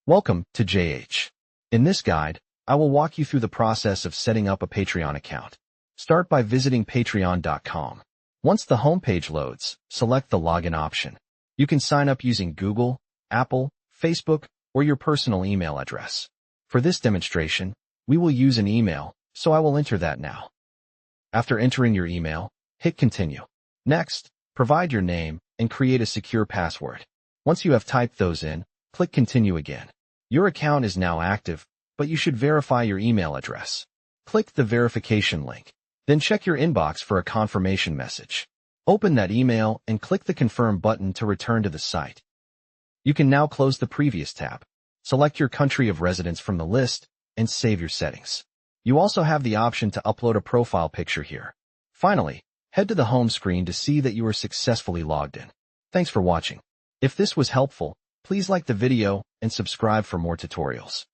Welcome to JH. In this guide, I will walk you through the process of setting up a Patreon account. Start by visiting patreon.com. Once the homepage loads, select the login option. You can sign up using Google, Apple, Facebook, or your personal email address. For this demonstration, we will use an email, so I will enter that now. After entering your email, hit Continue. Next, provide your name and create a secure password. Once you have typed those in, click Continue again. Your account is now active, but you should verify your email address. Click the verification link. Then check your inbox for a confirmation message. Open that email and click the Confirm button to return to the site. You can now close the previous tab. Select your country of residence from the list and save your settings. You also have the option to upload a profile picture here. Finally, head to the home screen to see that you are successfully logged in. Thanks for watching. If this was helpful, please like the video and subscribe for more tutorials.